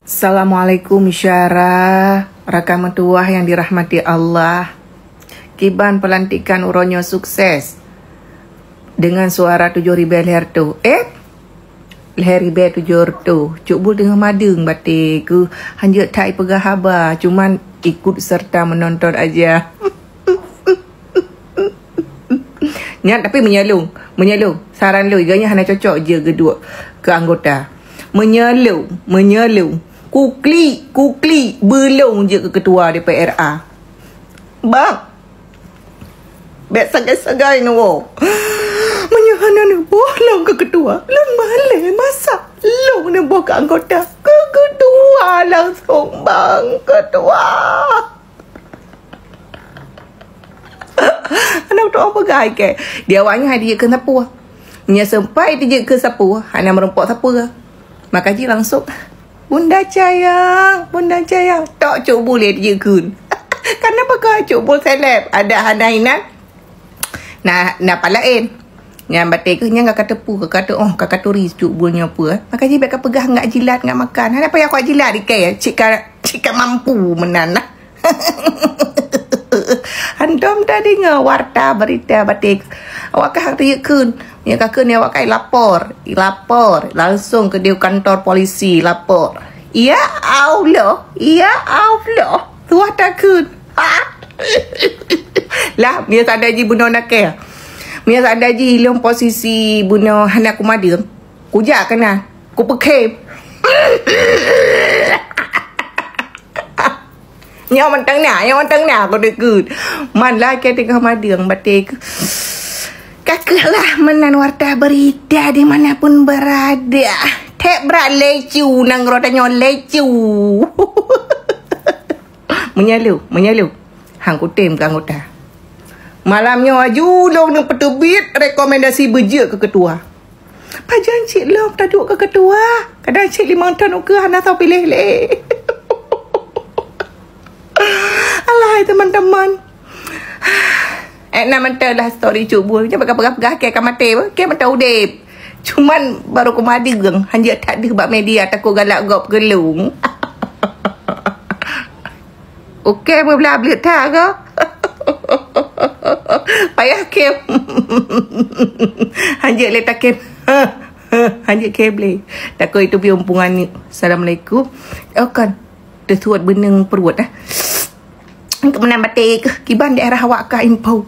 Assalamualaikum Syara, rakan mentua yang dirahmati Allah. Kiban pelantikan uronyo sukses dengan suara 7,000 leher tu. Leher ribe 7 tu. Cuk bul dengan madeng batik ke. Hanya tak pegah habar, cuman ikut serta menonton aja. Niat tapi menyelung. Saran lu iganya hanya cocok je kedua ke anggota. Menyelung. Kukli belum je ke ketua DPRA. Bang. Bet sagai-sagai ni wo. Menyahana ni bolong ke ketua. Lang malai masa long ni bawa ke anggota. Ke ketua langsung bang ketua. Anak tu apa gai ke? Dia awaknya dia ke siapa? Nya sempai dia ke siapa? Hanya merempok siapa? Maka je langsung Bunda Cayang. Tak cuk boleh dia kun. Kenapa kau cuk boleh seleb? Ada hanainan. Nak palain. Yang batik ke nyang kata pu ke kata kakak turis cuk bolehnya apa. Maka je bakal pegah ngak jilat ngak makan. Apa yang kau jilat dikai? Cik mampu menanah. Antum tadi dengar warta berita batik. Awak kah dia kun. Ya kakak ni awak kai lapor langsung ke dia kantor polisi lapor. Ya Allah tuah takut. Lah dia tak ada ji bunuh nakal. Dia tak ada ji ilmu posisi bunuh anak kumadir. Kujak kena ku pekem. Yang mentang nak kau dekut. Man lah ke tengah madang batik. Kakaklah menan warta berita di manapun berada. Tek berat lecu nang rodanya lecu. Menyalu. Hang kutim ke anggota. Malamnya julung nang petubit rekomendasi beja ke ketua. Pajan cik lom taduk ke ketua. Kadang cik 5 tahun ke hana tahu pilih le. Alai teman-teman. Nak mentah story cuk bul. Jangan pegah-pegah ke mati apa. Ke mata udip. Cuman baru kumadi geng. Hanya tak ada sebab media takut galak gop gelung. Okey belah belit tak ke? Payah ke. Hanya letak ke. Hanya ke boleh. Takut itu piumpungan ni. Assalamualaikum. Kan. Tersuat benang perut Kemenang batik. Kiban daerah awak kah info.